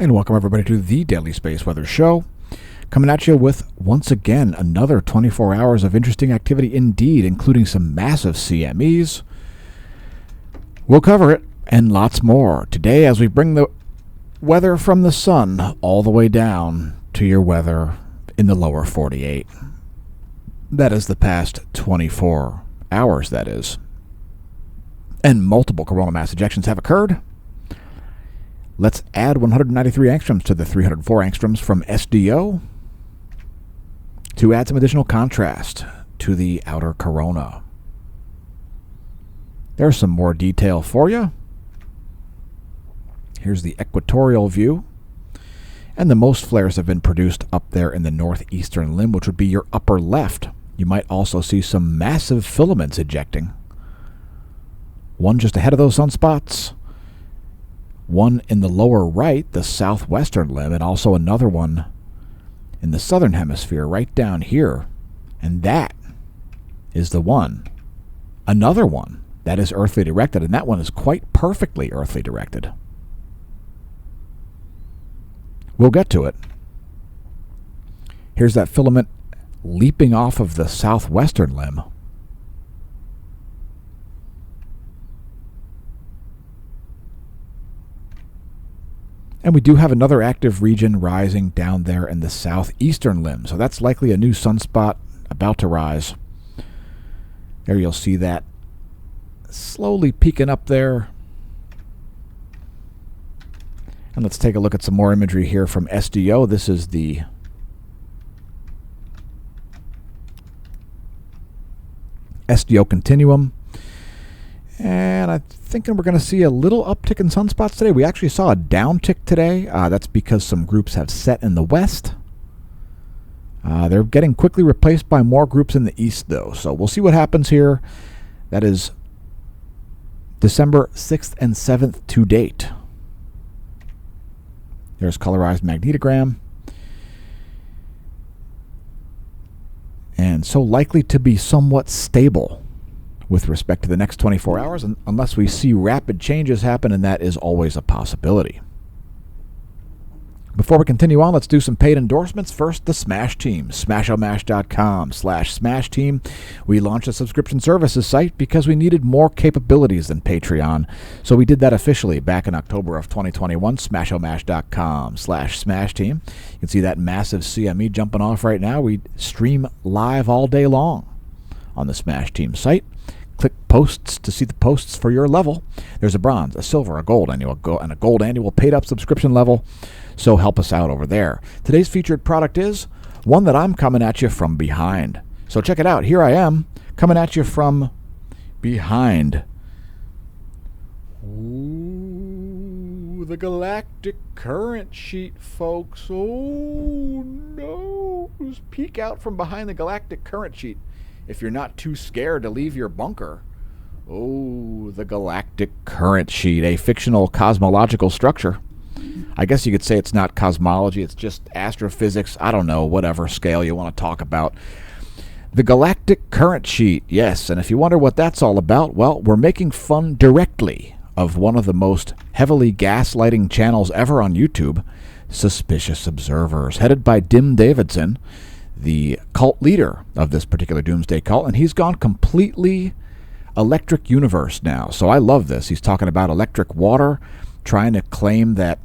And welcome everybody to the Daily Space Weather Show. Coming at you with, once again, another 24 hours of interesting activity indeed, including some massive CMEs. We'll cover it and lots more today as we bring the weather from the sun all the way down to your weather in the lower 48. That is the past 24 hours, that is. And multiple coronal mass ejections have occurred. Let's add 193 angstroms to the 304 angstroms from SDO to add some additional contrast to the outer corona. There's some more detail for you. Here's the equatorial view. And the most flares have been produced up there in the northeastern limb, which would be your upper left. You might also see some massive filaments ejecting. One just ahead of those sunspots. One in the lower right, the southwestern limb, and also another one in the southern hemisphere right down here. And that is the one. Another one that is earthly directed, and that one is quite perfectly earthly directed. We'll get to it. Here's that filament leaping off of the southwestern limb. And we do have another active region rising down there in the southeastern limb. So that's likely a new sunspot about to rise. There you'll see that slowly peeking up there. And let's take a look at some more imagery here from SDO. This is the SDO continuum. And I'm thinking we're going to see a little uptick in sunspots today. We actually saw a downtick today. That's because some groups have set in the west. They're getting quickly replaced by more groups in the east, though. So we'll see what happens here. That is December 6th and 7th to date. There's colorized magnetogram. And so likely to be somewhat stable with respect to the next 24 hours, unless we see rapid changes happen, and that is always a possibility. Before we continue on, let's do some paid endorsements. First, the Smash Team, smashomash.com/Smash Team. We launched a subscription services site because we needed more capabilities than Patreon, so we did that officially back in October of 2021, smashomash.com/Smash Team. You can see that massive CME jumping off right now. We stream live all day long on the Smash Team site. Click posts to see the posts for your level. There's a bronze, a silver, a gold annual, and a gold annual paid up subscription level. So help us out over there. Today's featured product is one that I'm coming at you from behind. So check it out. Here I am coming at you from behind. Ooh, the galactic current sheet, folks. Oh no. Peek out from behind the galactic current sheet if you're not too scared to leave your bunker. Oh, the galactic current sheet, a fictional cosmological structure. I guess you could say it's not cosmology, it's just astrophysics. I don't know, whatever scale you want to talk about. The galactic current sheet, yes, and if you wonder what that's all about, well, we're making fun directly of one of the most heavily gaslighting channels ever on YouTube, Suspicious Observers, headed by Dim Davidson, the cult leader of this particular doomsday cult, and he's gone completely electric universe now. So I love this. He's talking about electric water, trying to claim that,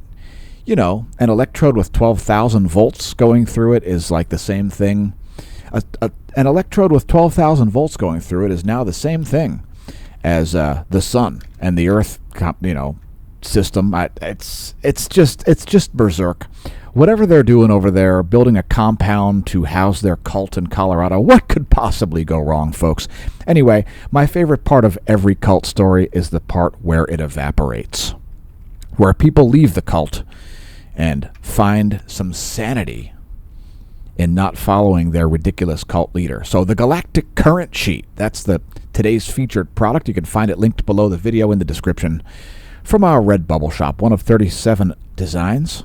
you know, an electrode with 12,000 volts going through it is like the same thing. An electrode with 12,000 volts going through it is now the same thing as the sun and the Earth, system. It's just berserk. Whatever they're doing over there, building a compound to house their cult in Colorado, what could possibly go wrong, folks? Anyway, my favorite part of every cult story is the part where it evaporates, where people leave the cult and find some sanity in not following their ridiculous cult leader. So the galactic current sheet, that's today's featured product. You can find it linked below the video in the description from our Redbubble shop, one of 37 designs.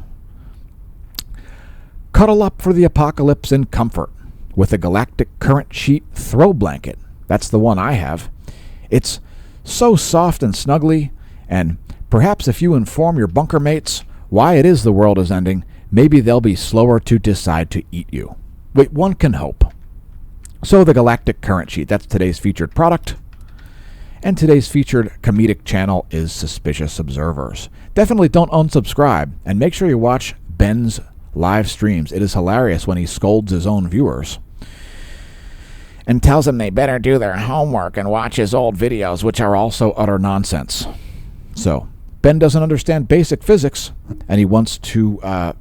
Cuddle up for the apocalypse in comfort with a galactic current sheet throw blanket. That's the one I have. It's so soft and snuggly, and perhaps if you inform your bunker mates why it is the world is ending, maybe they'll be slower to decide to eat you. Wait, one can hope. So the Galactic Current Sheet, that's today's featured product. And today's featured comedic channel is Suspicious Observers. Definitely don't unsubscribe, and make sure you watch Ben's live streams. It is hilarious when he scolds his own viewers and tells them they better do their homework and watch his old videos, which are also utter nonsense. So, Ben doesn't understand basic physics, and he wants to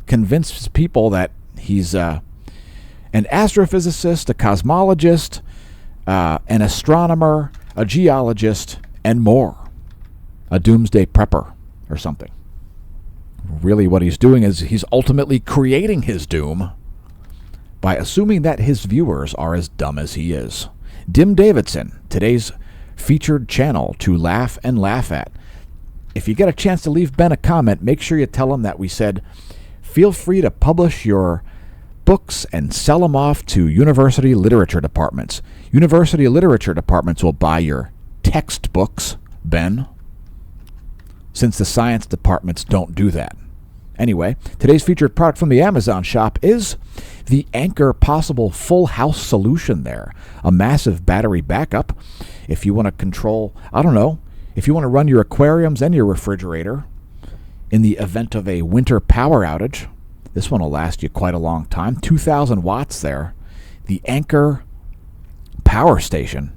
convince people that he's an astrophysicist, a cosmologist, an astronomer, a geologist, and more. A doomsday prepper or something. Really what he's doing is he's ultimately creating his doom by assuming that his viewers are as dumb as he is. Dim Davidson, today's featured channel to laugh and laugh at. If you get a chance to leave Ben a comment, make sure you tell him that we said, feel free to publish your books and sell them off to university literature departments. University literature departments will buy your textbooks, Ben, since the science departments don't do that. Anyway, today's featured product from the Amazon shop is the Anchor Possible Full House Solution there. A massive battery backup. If you want to control, if you want to run your aquariums and your refrigerator in the event of a winter power outage, this one will last you quite a long time. 2,000 watts there. The Anchor Power Station.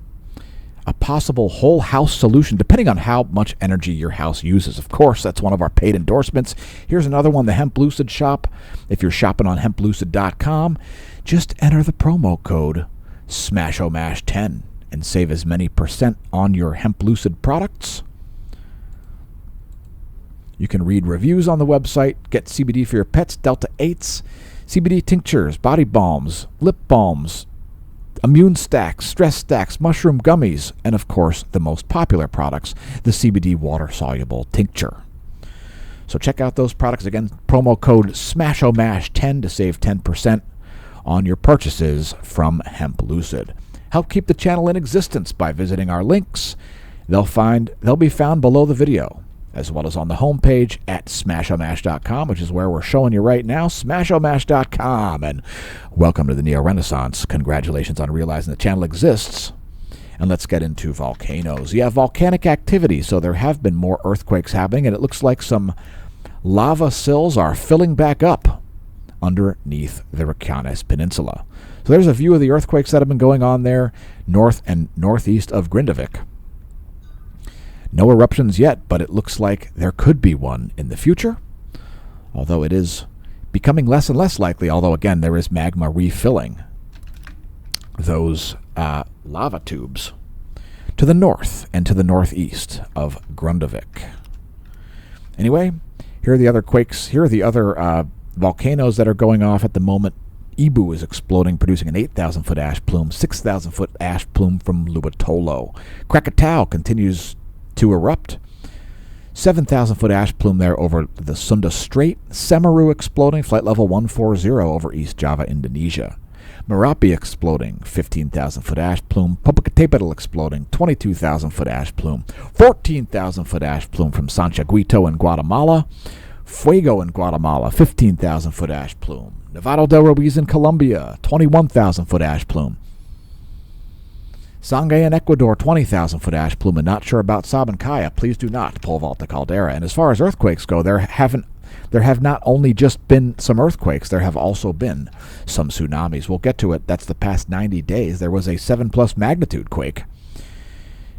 A possible whole house solution, depending on how much energy your house uses. Of course, that's one of our paid endorsements. Here's another one, the Hemp Lucid shop. If you're shopping on hemplucid.com, just enter the promo code SMASHOMASH10 and save as many % on your Hemp Lucid products. You can read reviews on the website, get CBD for your pets, Delta 8s, CBD tinctures, body balms, lip balms, immune stacks, stress stacks, mushroom gummies, and of course the most popular products, the CBD water-soluble tincture. So check out those products. Again, promo code SMASHOMASH10 to save 10% on your purchases from Hemp Lucid. Help keep the channel in existence by visiting our links. They'll be found below the video, as well as on the homepage at smashomash.com, which is where we're showing you right now, smashomash.com. And welcome to the Neo-Renaissance. Congratulations on realizing the channel exists. And let's get into volcanoes. Yeah, volcanic activity. So there have been more earthquakes happening, and it looks like some lava sills are filling back up underneath the Reykjanes Peninsula. So there's a view of the earthquakes that have been going on there, north and northeast of Grindavik. No eruptions yet, but it looks like there could be one in the future, although it is becoming less and less likely, although again there is magma refilling those lava tubes to the north and to the northeast of Grindavik. Anyway, here are the other quakes. Here are the other volcanoes that are going off at the moment. Ibu is exploding, producing an 8,000-foot ash plume, 6,000-foot ash plume from Lubatolo. Krakatoa continues to erupt. 7,000-foot ash plume there over the Sunda Strait. Semeru exploding, flight level 140 over East Java, Indonesia. Merapi exploding, 15,000-foot ash plume. Popocatépetl exploding, 22,000-foot ash plume. 14,000-foot ash plume from Santiaguito in Guatemala. Fuego in Guatemala, 15,000-foot ash plume. Nevado del Ruiz in Colombia, 21,000-foot ash plume. Sangay in Ecuador, 20,000-foot ash plume, and not sure about Sabancaya. Please do not pole vault the caldera. And as far as earthquakes go, there have not only just been some earthquakes, there have also been some tsunamis. We'll get to it. That's the past 90 days. There was a 7+ magnitude quake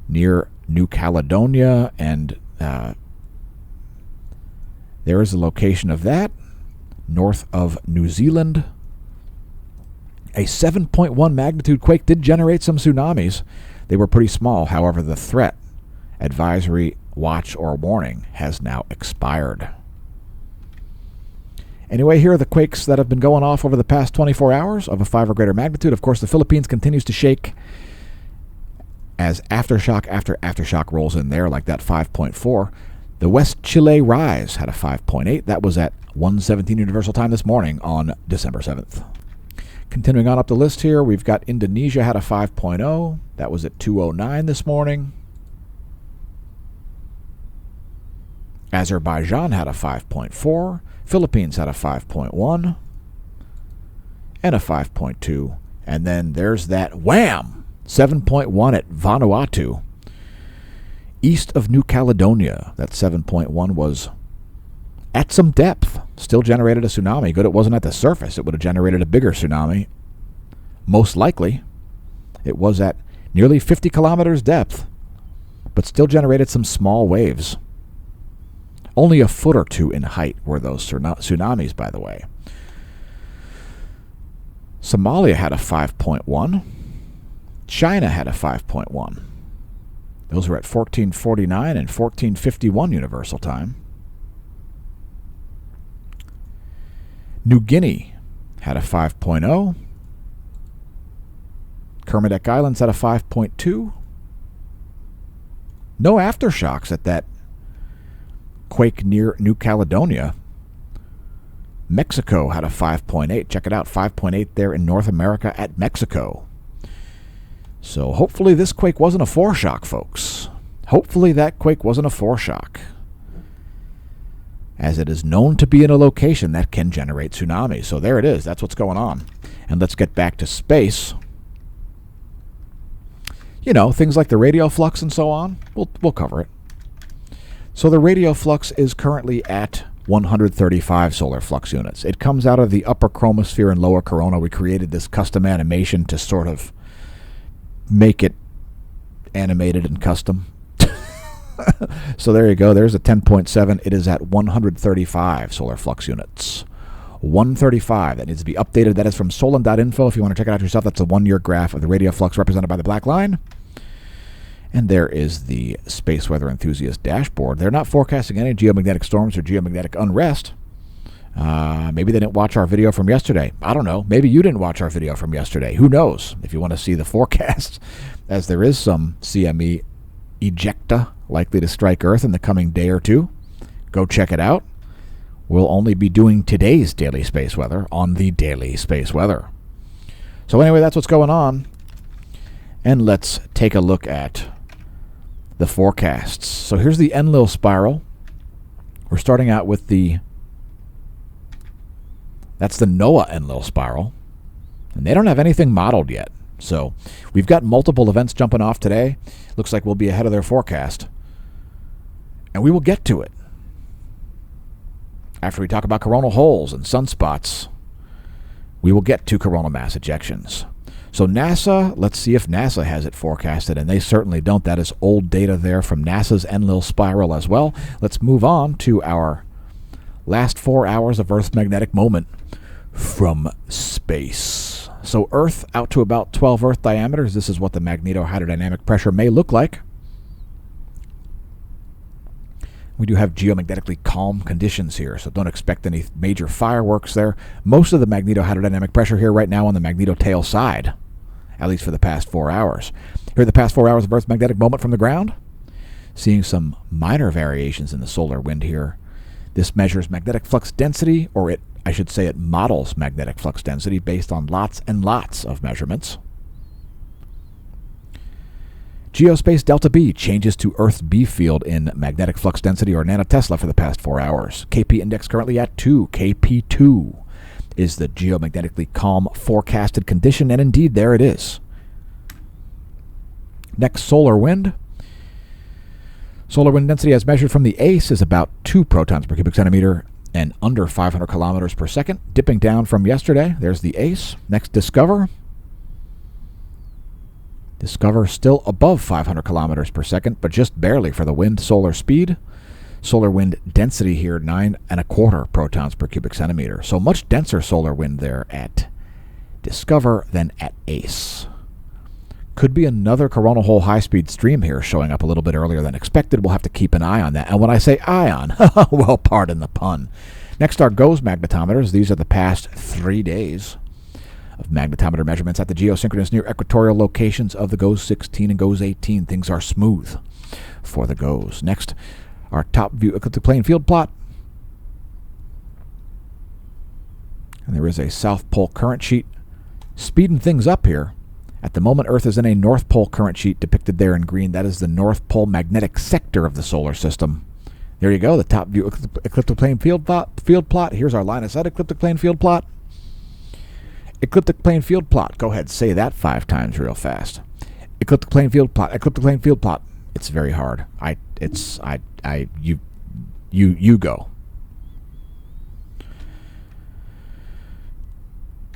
near New Caledonia, and there is a location of that north of New Zealand. A 7.1 magnitude quake did generate some tsunamis. They were pretty small. However, the threat, advisory, watch, or warning has now expired. Anyway, here are the quakes that have been going off over the past 24 hours of a 5 or greater magnitude. Of course, the Philippines continues to shake as aftershock after aftershock rolls in there, like that 5.4. The West Chile Rise had a 5.8. That was at 1:17 Universal Time this morning on December 7th. Continuing on up the list here, we've got Indonesia had a 5.0. That was at 2:09 this morning. Azerbaijan had a 5.4. Philippines had a 5.1. And a 5.2. And then there's that wham! 7.1 at Vanuatu. East of New Caledonia, that 7.1 was at some depth. Still generated a tsunami. Good it wasn't at the surface. It would have generated a bigger tsunami. Most likely. It was at nearly 50 kilometers depth, but still generated some small waves. Only a foot or two in height were those tsunamis, by the way. Somalia had a 5.1. China had a 5.1. Those were at 1449 and 1451 Universal Time. New Guinea had a 5.0. Kermadec Islands had a 5.2. No aftershocks at that quake near New Caledonia. Mexico had a 5.8. Check it out, 5.8 there in North America at Mexico. So hopefully this quake wasn't a foreshock, folks. Hopefully that quake wasn't a foreshock, as it is known to be in a location that can generate tsunamis. So there it is. That's what's going on. And let's get back to space. You know, things like the radio flux and so on. We'll cover it. So the radio flux is currently at 135 solar flux units. It comes out of the upper chromosphere and lower corona. We created this custom animation to sort of make it animated and custom. So there you go. There's a 10.7. It is at 135 solar flux units. 135. That needs to be updated. That is from solon.info. If you want to check it out yourself, that's a 1-year graph of the radio flux represented by the black line. And there is the Space Weather Enthusiast dashboard. They're not forecasting any geomagnetic storms or geomagnetic unrest. Maybe they didn't watch our video from yesterday. I don't know. Maybe you didn't watch our video from yesterday. Who knows? If you want to see the forecast, as there is some CME ejecta likely to strike Earth in the coming day or two, go check it out. We'll only be doing today's daily space weather on the daily space weather. So anyway, that's what's going on. And let's take a look at the forecasts. So here's the Enlil spiral. We're starting out with that's the NOAA Enlil spiral. And they don't have anything modeled yet. So we've got multiple events jumping off today. Looks like we'll be ahead of their forecast. And we will get to it after we talk about coronal holes and sunspots. We will get to coronal mass ejections. So NASA, let's see if NASA has it forecasted, and they certainly don't. That is old data there from NASA's Enlil spiral as well. Let's move on to our last 4 hours of Earth's magnetic moment from space. So Earth out to about 12 Earth diameters. This is what the magnetohydrodynamic pressure may look like. We do have geomagnetically calm conditions here, so don't expect any major fireworks there. Most of the magnetohydrodynamic pressure here right now on the magnetotail side, at least for the past 4 hours. Here are the past 4 hours of Earth's magnetic moment from the ground. Seeing some minor variations in the solar wind here. This measures magnetic flux density, or it models magnetic flux density based on lots and lots of measurements. Geospace delta B changes to Earth's B field in magnetic flux density, or nanotesla, for the past 4 hours. KP index currently at 2. KP2 is the geomagnetically calm forecasted condition, and indeed there it is. Next, solar wind. Solar wind density as measured from the ACE is about 2 protons per cubic centimeter and under 500 kilometers per second, dipping down from yesterday. There's the ACE. Next, Discover. Discover still above 500 kilometers per second, but just barely for the wind solar speed. Solar wind density here, 9.25 protons per cubic centimeter. So much denser solar wind there at Discover than at ACE. Could be another coronal hole high-speed stream here showing up a little bit earlier than expected. We'll have to keep an eye on that. And when I say eye on, well, pardon the pun. Next are GOES magnetometers. These are the past 3 days of magnetometer measurements at the geosynchronous near equatorial locations of the GOES 16 and GOES 18. Things are smooth for the GOES. Next, our top view ecliptic plane field plot. And there is a South Pole current sheet speeding things up here. At the moment, Earth is in a North Pole current sheet depicted there in green. That is the North Pole magnetic sector of the solar system. There you go, the top view ecliptic plane field plot. Here's our line of sight ecliptic plane field plot. Ecliptic plane field plot. Go ahead, say that 5 times real fast. Ecliptic plane field plot. Ecliptic plane field plot. It's very hard. You go.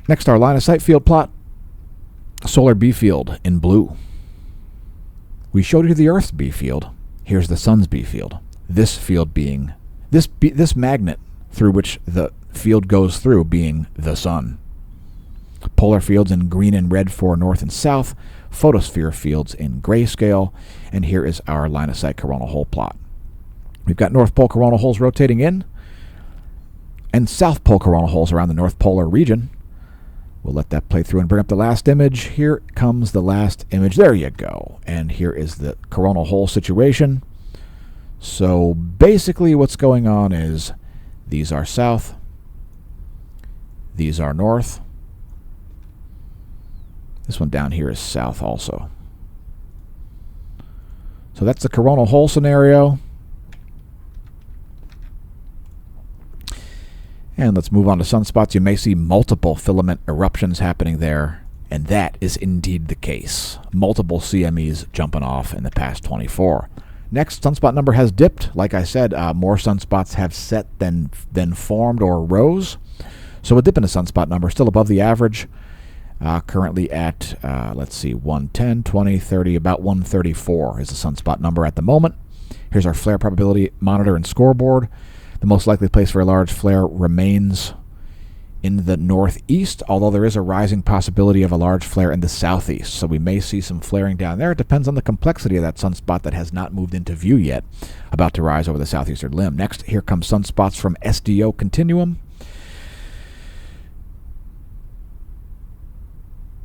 Next, our line of sight field plot. Solar B field in blue. We showed you the Earth's B field. Here's the Sun's B field. This field being this magnet through which the field goes through being the Sun. Polar fields in green and red for north and south. Photosphere fields in grayscale. And here is our line of sight coronal hole plot. We've got North Pole coronal holes rotating in and South Pole coronal holes around the North Polar region. We'll let that play through and bring up the last image. Here comes the last image. There you go. And here is the coronal hole situation. So basically what's going on is these are south, these are north. This one down here is south also. So that's the coronal hole scenario. And let's move on to sunspots. You may see multiple filament eruptions happening there, and that is indeed the case. Multiple CMEs jumping off in the past 24. Next, sunspot number has dipped. Like I said, more sunspots have set than formed or rose. So a dip in the sunspot number, still above the average. Currently at, let's see, 110, 20, 30, about 134 is the sunspot number at the moment. Here's our flare probability monitor and scoreboard. The most likely place for a large flare remains in the northeast, although there is a rising possibility of a large flare in the southeast. So we may see some flaring down there. It depends on the complexity of that sunspot that has not moved into view yet, about to rise over the southeastern limb. Next, here come sunspots from SDO Continuum.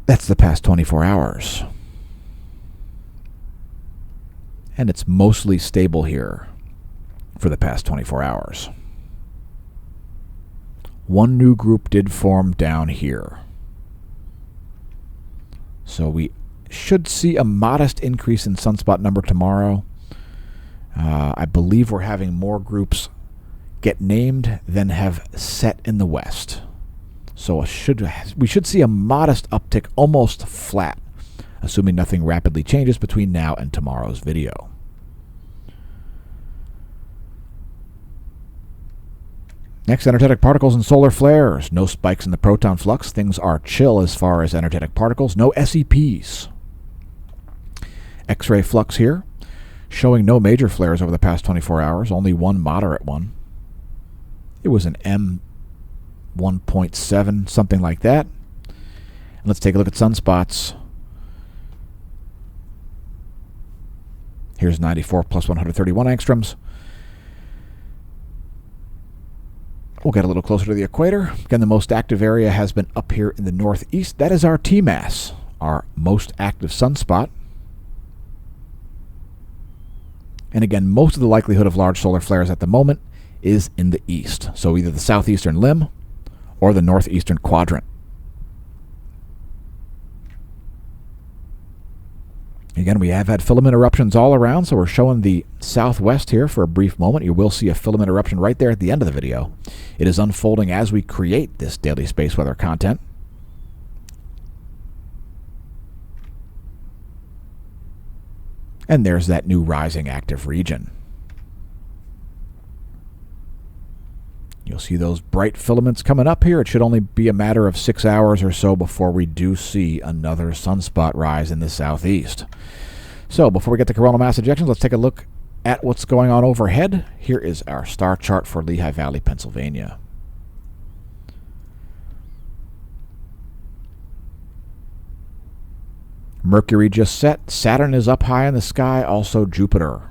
That's the past 24 hours. And it's mostly stable here for the past 24 hours. One new group did form down here. So we should see a modest increase in sunspot number tomorrow. I believe we're having more groups get named than have set in the west. So we should see a modest uptick, almost flat, assuming nothing rapidly changes between now and tomorrow's video. Next, energetic particles and solar flares. No spikes in the proton flux. Things are chill as far as energetic particles. No SEPs. X-ray flux here, showing no major flares over the past 24 hours, only one moderate one. It was an M 1.7, something like that. And let's take a look at sunspots. Here's 94 plus 131 angstroms. We'll get a little closer to the equator. Again, the most active area has been up here in the northeast. That is our T-mass, our most active sunspot. And again, most of the likelihood of large solar flares at the moment is in the east. So either the southeastern limb or the northeastern quadrant. Again, we have had filament eruptions all around, so we're showing the southwest here for a brief moment. You will see a filament eruption right there at the end of the video. It is unfolding as we create this daily space weather content. And there's that new rising active region. You'll see those bright filaments coming up here. It should only be a matter of 6 hours or so before we do see another sunspot rise in the southeast. So before we get to coronal mass ejections, let's take a look at what's going on overhead. Here is our star chart for Lehigh Valley, Pennsylvania. Mercury just set. Saturn is up high in the sky, also Jupiter.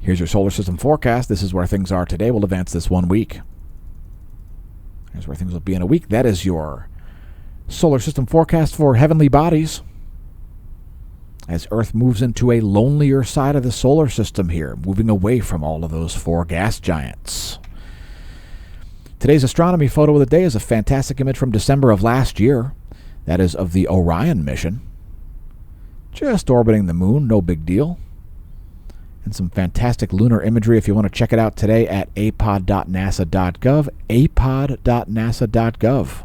Here's your solar system forecast. This is where things are today. We'll advance this 1 week. Here's where things will be in a week. That is your solar system forecast for heavenly bodies. As Earth moves into a lonelier side of the solar system here, moving away from all of those 4 gas giants. Today's astronomy photo of the day is a fantastic image from December of last year. That is of the Orion mission. Just orbiting the moon, no big deal. and some fantastic lunar imagery if you want to check it out today at apod.nasa.gov, apod.nasa.gov.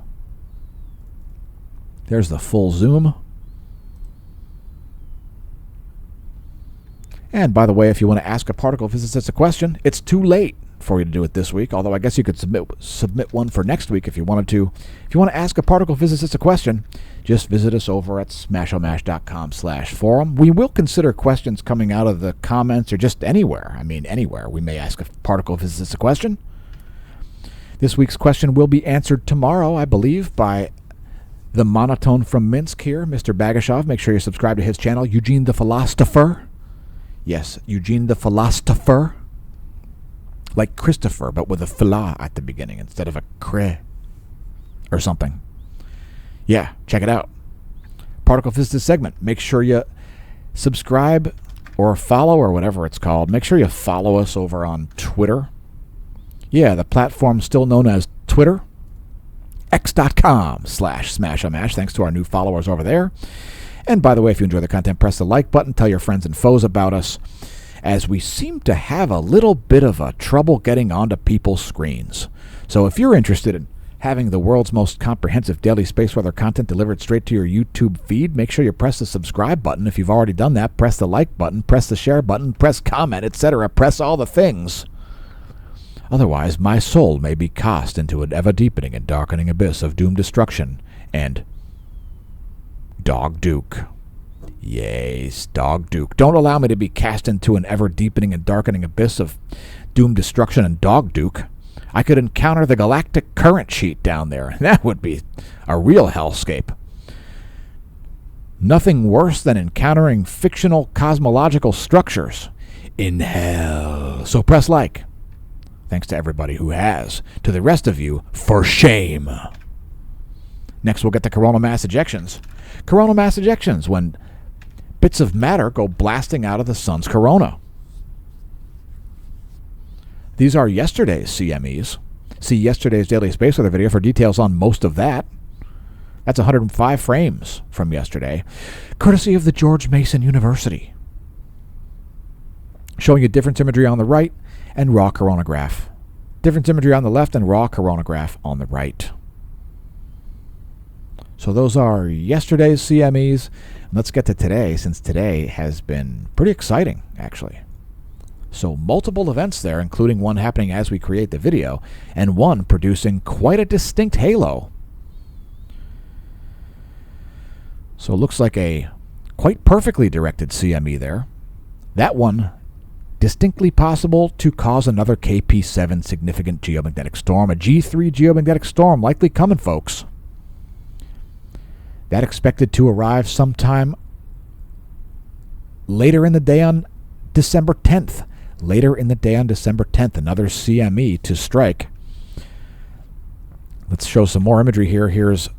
There's the full zoom. And by the way, if you want to ask a particle physicist a question, it's too late for you to do it this week, although I guess you could submit one for next week if you wanted to. If you want to ask a particle physicist a question, just visit us over at smashomash.com/forum. We will consider questions coming out of the comments or just anywhere. I mean, anywhere. We may ask a particle physicist a question. This week's question will be answered tomorrow, I believe, by the monotone from Minsk here, Mr. Bagashov. Make sure you subscribe to his channel, Eugene the Philosopher. Yes, Eugene the Philosopher. Like Christopher, but with a phila at the beginning instead of a cre or something. Yeah, check it out. Particle Physicist segment. Make sure you subscribe or follow or whatever it's called. Make sure you follow us over on Twitter. Yeah, the platform still known as Twitter. x.com/smashomash. Thanks to our new followers over there. And by the way, if you enjoy the content, press the like button. Tell your friends and foes about us, as we seem to have a little bit of a trouble getting onto people's screens. So if you're interested in having the world's most comprehensive daily space weather content delivered straight to your YouTube feed, make sure you press the subscribe button. If you've already done that, press the like button, press the share button, press comment, etc. Press all the things. Otherwise, my soul may be cast into an ever-deepening and darkening abyss of doomed destruction and Dog Duke. Yes, Dog Duke. Don't allow me to be cast into an ever-deepening and darkening abyss of doomed destruction and Dog Duke. I could encounter the galactic current sheet down there. That would be a real hellscape. Nothing worse than encountering fictional cosmological structures in hell. So press like. Thanks to everybody who has. To the rest of you, for shame. Next, we'll get to coronal mass ejections. Coronal mass ejections, when bits of matter go blasting out of the sun's corona. These are yesterday's CMEs. See yesterday's Daily Space Weather video for details on most of that. That's 105 frames from yesterday, courtesy of the George Mason University. Showing you difference imagery on the right and raw coronagraph. Difference imagery on the left and raw coronagraph on the right. So those are yesterday's CMEs. Let's get to today, since today has been pretty exciting, actually. So multiple events there, including one happening as we create the video, and one producing quite a distinct halo. So it looks like a quite perfectly directed CME there. That one distinctly possible to cause another KP7 significant geomagnetic storm, a G3 geomagnetic storm likely coming, folks. That expected to arrive sometime later in the day on December 10th. Later in the day on December 10th, another CME to strike. Let's show some more imagery here. Here's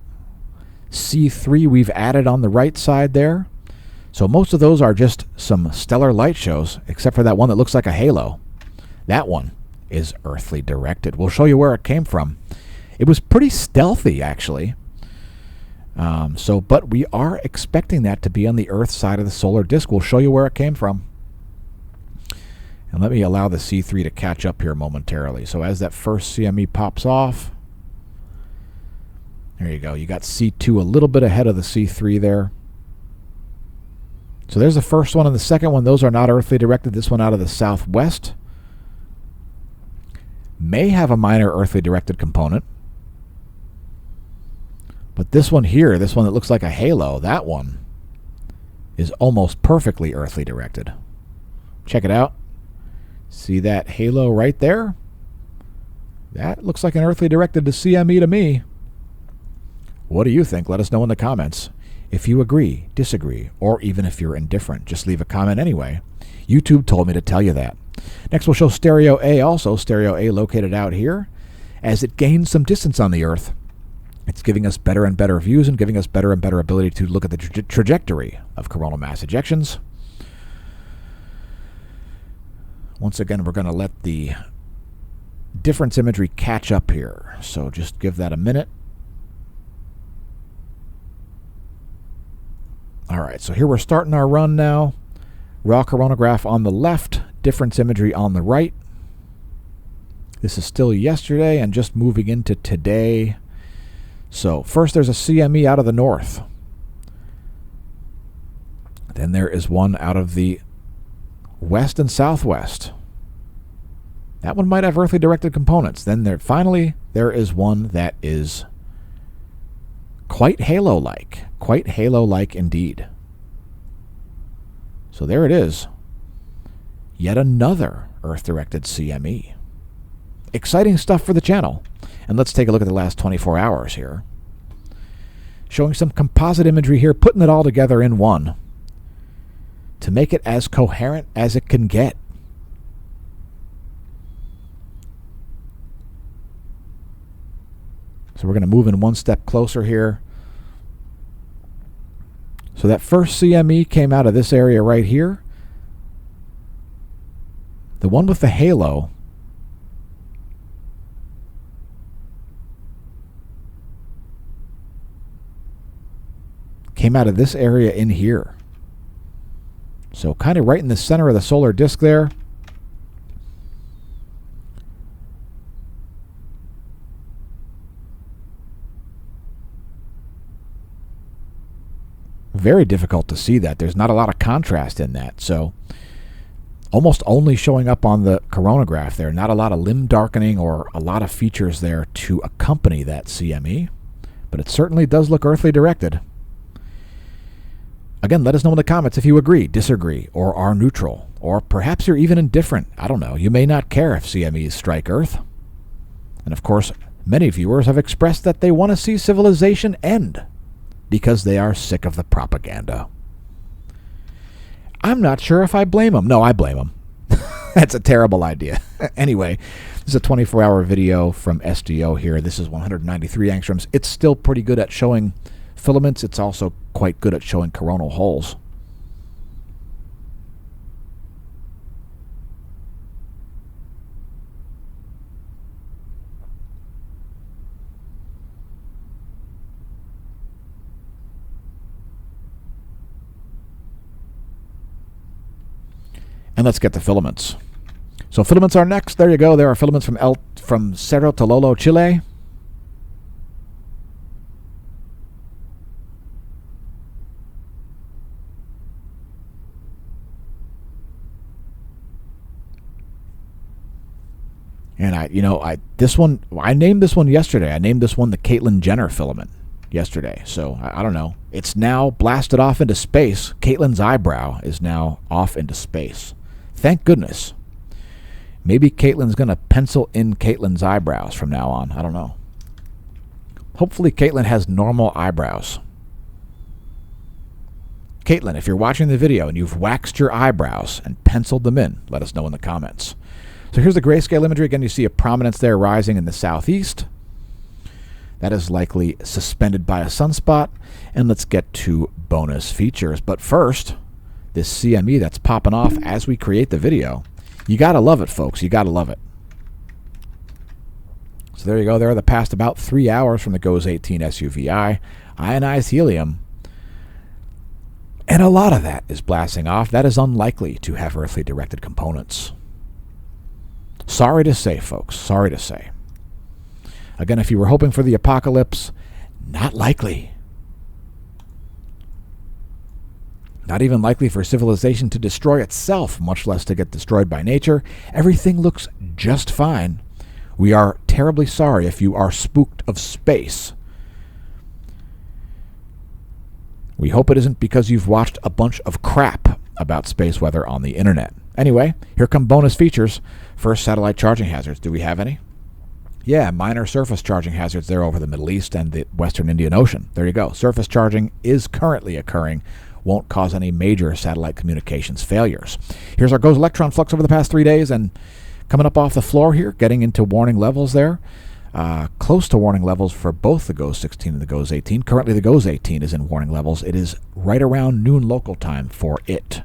C3 we've added on the right side there. So most of those are just some stellar light shows, except for that one that looks like a halo. That one is earthly directed. We'll show you where it came from. It was pretty stealthy, actually. But we are expecting that to be on the Earth side of the solar disk. We'll show you where it came from. And let me allow the C3 to catch up here momentarily. So as that first CME pops off, there you go. You got C2 a little bit ahead of the C3 there. So there's the first one and the second one. Those are not earthly directed. This one out of the southwest may have a minor earthly directed component. But this one here, this one that looks like a halo, that one is almost perfectly earthly directed. Check it out. See that halo right there? That looks like an earthly directed to CME to me. What do you think? Let us know in the comments. If you agree, disagree, or even if you're indifferent, just leave a comment anyway. YouTube told me to tell you that. Next, we'll show Stereo A also. Stereo A located out here. As it gains some distance on the Earth, it's giving us better and better views and giving us better and better ability to look at the trajectory of coronal mass ejections. Once again, we're going to let the difference imagery catch up here. So just give that a minute. All right, so here we're starting our run now. Raw coronagraph on the left, difference imagery on the right. This is still yesterday and just moving into today. So first there's a CME out of the north. Then there is one out of the west and southwest. That one might have earthly directed components. Then finally there is one that is quite halo-like. Quite halo-like indeed. So there it is. Yet another earth-directed CME. Exciting stuff for the channel. And let's take a look at the last 24 hours here. Showing some composite imagery here, putting it all together in one to make it as coherent as it can get. So we're going to move in one step closer here. So that first CME came out of this area right here. The one with the halo came out of this area in here. So kind of right in the center of the solar disk there. Very difficult to see that. There's not a lot of contrast in that. So almost only showing up on the coronagraph there. Not a lot of limb darkening or a lot of features there to accompany that CME. But it certainly does look earthly directed. Again, let us know in the comments if you agree, disagree, or are neutral. Or perhaps you're even indifferent. I don't know. You may not care if CMEs strike Earth. And of course, many viewers have expressed that they want to see civilization end because they are sick of the propaganda. I'm not sure if I blame them. No, I blame them. That's a terrible idea. Anyway, this is a 24-hour video from SDO here. This is 193 angstroms. It's still pretty good at showing filaments. It's also quite good at showing coronal holes. And let's get the filaments. So filaments are next. There you go. There are filaments from Cerro Tololo, Chile. And I named this one yesterday. I named this one the Caitlyn Jenner filament yesterday. So I don't know. It's now blasted off into space. Caitlyn's eyebrow is now off into space. Thank goodness. Maybe Caitlyn's going to pencil in Caitlyn's eyebrows from now on. I don't know. Hopefully Caitlyn has normal eyebrows. Caitlyn, if you're watching the video and you've waxed your eyebrows and penciled them in, let us know in the comments. So here's the grayscale imagery. Again, you see a prominence there rising in the southeast. That is likely suspended by a sunspot. And let's get to bonus features. But first, this CME that's popping off as we create the video. You got to love it, folks. You got to love it. So there you go. There are the past about 3 hours from the GOES 18 SUVI. Ionized helium. And a lot of that is blasting off. That is unlikely to have earthly directed components. Sorry to say, folks. Sorry to say. Again, if you were hoping for the apocalypse, not likely. Not even likely for civilization to destroy itself, much less to get destroyed by nature. Everything looks just fine. We are terribly sorry if you are spooked of space. We hope it isn't because you've watched a bunch of crap about space weather on the internet. Anyway, here come bonus features. First, satellite charging hazards. Do we have any? Yeah, minor surface charging hazards there over the Middle East and the Western Indian Ocean. There you go. Surface charging is currently occurring. Won't cause any major satellite communications failures. Here's our GOES electron flux over the past 3 days, and coming up off the floor here, getting into warning levels there. Close to warning levels for both the GOES 16 and the GOES 18. Currently, the GOES 18 is in warning levels. It is right around noon local time for it.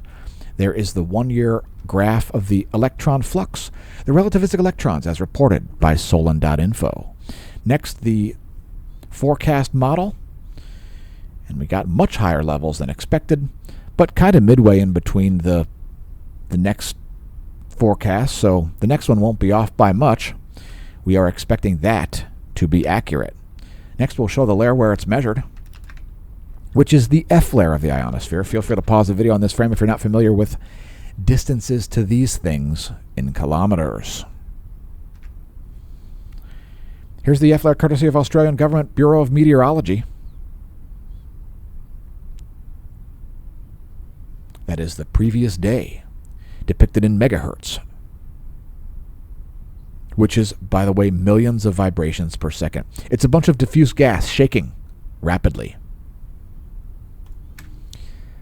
There is the 1-year graph of the electron flux, the relativistic electrons as reported by Solon.info. Next, the forecast model. And we got much higher levels than expected, but kind of midway in between the next forecast, so the next one won't be off by much. We are expecting that to be accurate. Next, we'll show the layer where it's measured, which is the F layer of the ionosphere. Feel free to pause the video on this frame if you're not familiar with distances to these things in kilometers. Here's the F layer courtesy of Australian Government Bureau of Meteorology. That is the previous day, depicted in megahertz, which is, by the way, millions of vibrations per second. It's a bunch of diffuse gas shaking rapidly.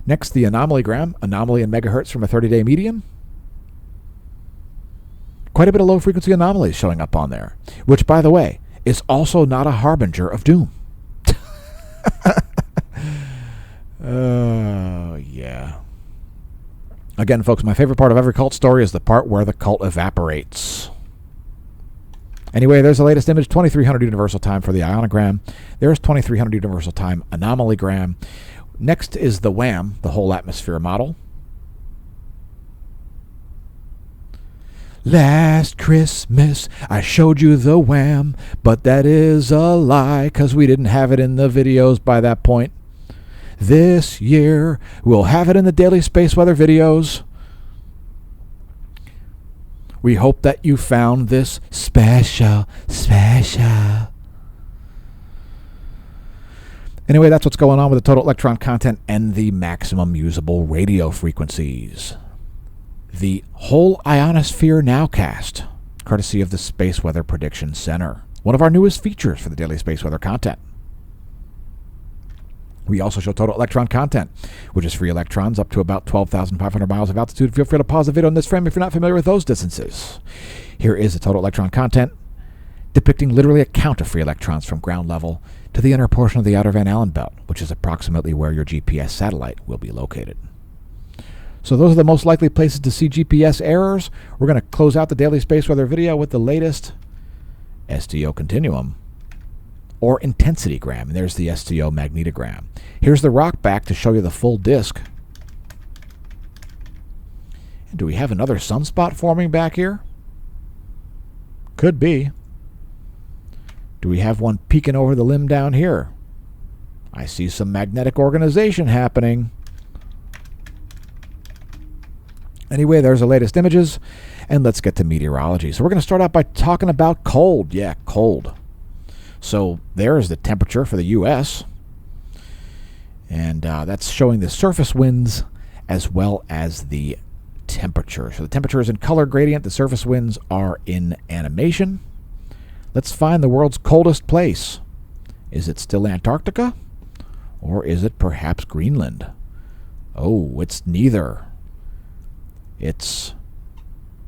Next, the anomalygram, anomaly in megahertz from a 30-day median. Quite a bit of low-frequency anomalies showing up on there, which, by the way, is also not a harbinger of doom. Oh, yeah. Again, folks, my favorite part of every cult story is the part where the cult evaporates. Anyway, there's the latest image, 2300 universal time for the ionogram. There's 2300 universal time anomalygram. Next is the WHAM, the whole atmosphere model. Last Christmas, I showed you the WHAM, but that is a lie, because we didn't have it in the videos by that point. This year, we'll have it in the daily space weather videos. We hope that you found this special. Anyway, that's what's going on with the total electron content and the maximum usable radio frequencies. The whole ionosphere nowcast, courtesy of the Space Weather Prediction Center, one of our newest features for the daily space weather content. We also show total electron content, which is free electrons up to about 12,500 miles of altitude. Feel free to pause the video on this frame if you're not familiar with those distances. Here is the total electron content, depicting literally a count of free electrons from ground level to the inner portion of the outer Van Allen belt, which is approximately where your GPS satellite will be located. So those are the most likely places to see GPS errors. We're going to close out the daily space weather video with the latest STO continuum, or intensitygram, and there's the STO magnetogram. Here's the rock back to show you the full disk. And do we have another sunspot forming back here? Could be. Do we have one peeking over the limb down here? I see some magnetic organization happening. Anyway, there's the latest images, and let's get to meteorology. So we're going to start out by talking about cold. Yeah, cold. So there's the temperature for the U.S., and that's showing the surface winds as well as the temperature. So the temperature is in color gradient. The surface winds are in animation. Let's find the world's coldest place. Is it still Antarctica? Or is it perhaps Greenland? Oh, it's neither. Is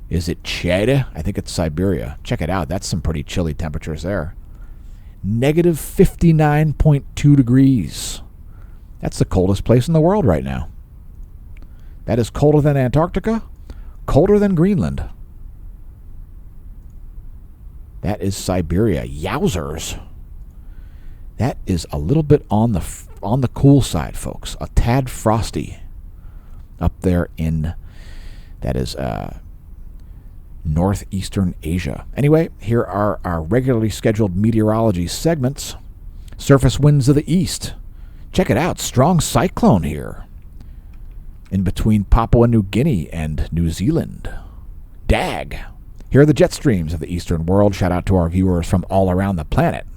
it Chad? I think it's Siberia. Check it out. That's some pretty chilly temperatures there. Negative 59.2 degrees. That's the coldest place in the world right now. That is colder than Antarctica, colder than Greenland. That is Siberia. Yowzers. That is a little bit on the cool side, folks. A tad frosty up there in, that is northeastern Asia. Anyway, here are our regularly scheduled meteorology segments. Surface winds of the east. Check it out. Strong cyclone here in between Papua New Guinea and New Zealand. Dag. Here are the jet streams of the eastern world. Shout out to our viewers from all around the planet.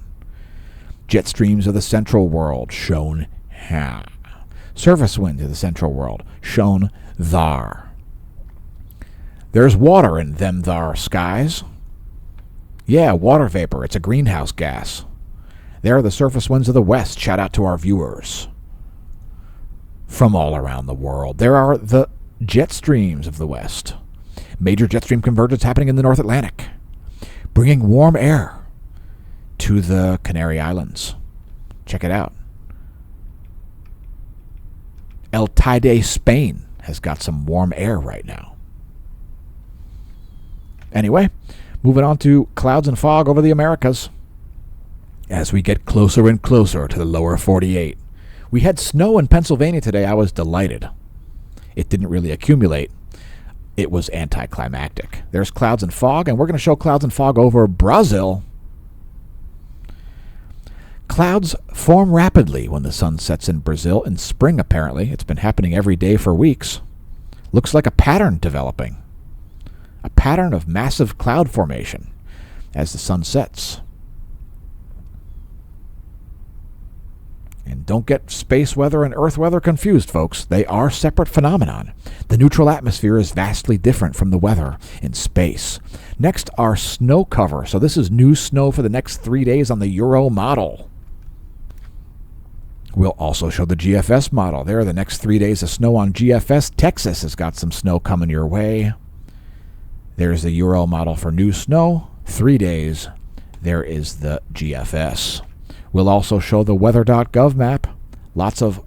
Jet streams of the central world, shown here. Surface winds of the central world, shown thar. There's water in them thar skies. Yeah, water vapor. It's a greenhouse gas. There are the surface winds of the west. Shout out to our viewers from all around the world. There are the jet streams of the west. Major jet stream convergence happening in the North Atlantic, bringing warm air to the Canary Islands. Check it out. El Teide, Spain, has got some warm air right now. Anyway, moving on to clouds and fog over the Americas. As we get closer and closer to the lower 48. We had snow in Pennsylvania today. I was delighted. It didn't really accumulate. it was anticlimactic. There's clouds and fog, and we're going to show clouds and fog over Brazil. Clouds form rapidly when the sun sets in Brazil in spring, apparently. It's been happening every day for weeks. Looks like a pattern developing. A pattern of massive cloud formation as the sun sets. And don't get space weather and earth weather confused, folks. They are separate phenomenon. The neutral atmosphere is vastly different from the weather in space. Next, our snow cover. So this is new snow for the next 3 days on the Euro model. We'll also show the GFS model. There are the next 3 days of snow on GFS. Texas has got some snow coming your way. There's the Euro model for new snow. 3 days. There is the GFS. We'll also show the weather.gov map. Lots of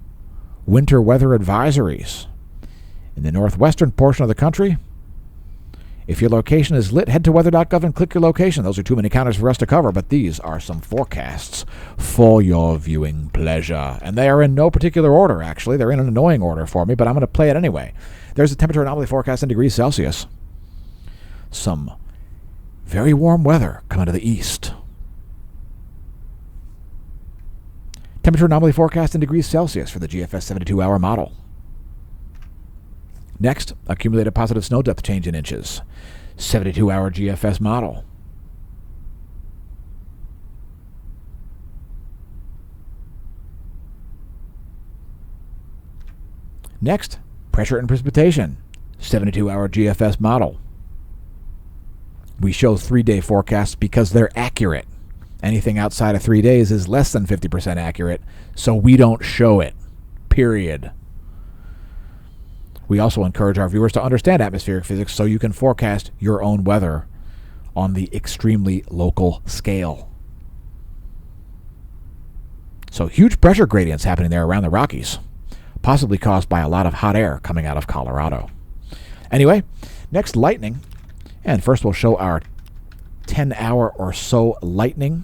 winter weather advisories. In the northwestern portion of the country, if your location is lit, head to weather.gov and click your location. Those are too many counters for us to cover, but these are some forecasts for your viewing pleasure. And they are in no particular order, actually. They're in an annoying order for me, but I'm going to play it anyway. There's a temperature anomaly forecast in degrees Celsius. Some very warm weather coming to the east. Temperature anomaly forecast in degrees Celsius for the GFS 72-hour model. Next, accumulated positive snow depth change in inches. 72-hour GFS model. Next, pressure and precipitation. 72-hour GFS model. We show 3-day forecasts because they're accurate. Anything outside of 3 days is less than 50% accurate, so we don't show it. Period. We also encourage our viewers to understand atmospheric physics so you can forecast your own weather on the extremely local scale. So huge pressure gradients happening there around the Rockies, possibly caused by a lot of hot air coming out of Colorado. Anyway, next lightning. And first we'll show our 10-hour or so lightning.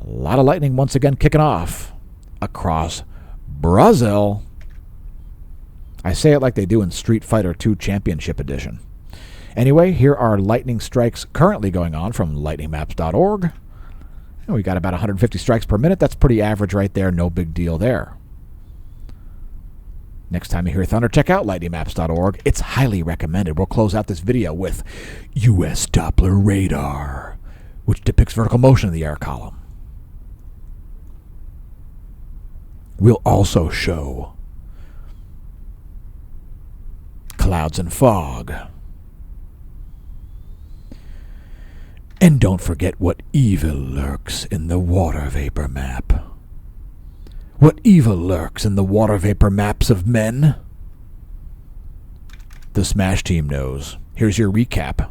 A lot of lightning once again kicking off across Brazil. I say it like they do in Street Fighter II Championship Edition. Anyway, here are lightning strikes currently going on from lightningmaps.org. And we got about 150 strikes per minute. That's pretty average right there. No big deal there. Next time you hear thunder, check out lightningmaps.org. It's highly recommended. We'll close out this video with U.S. Doppler radar, which depicts vertical motion in the air column. We'll also show clouds and fog. And don't forget what evil lurks in the water vapor map. What evil lurks in the water vapor maps of men? The Smash Team knows. Here's your recap.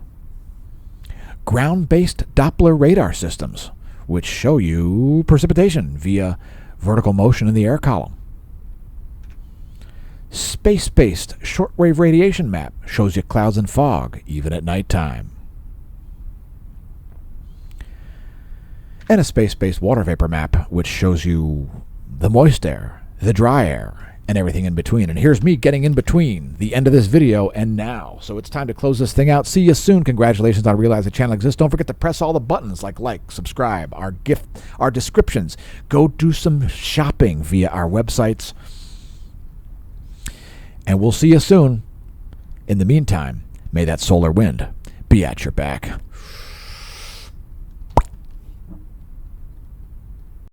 Ground-based Doppler radar systems, which show you precipitation via vertical motion in the air column. Space-based shortwave radiation map shows you clouds and fog, even at nighttime. And a space-based water vapor map, which shows you the moist air, the dry air, and everything in between. And here's me getting in between the end of this video and now. So it's time to close this thing out. See you soon. Congratulations on realizing the channel exists. Don't forget to press all the buttons like, subscribe, our gift, our descriptions. Go do some shopping via our websites. And we'll see you soon. In the meantime, may that solar wind be at your back.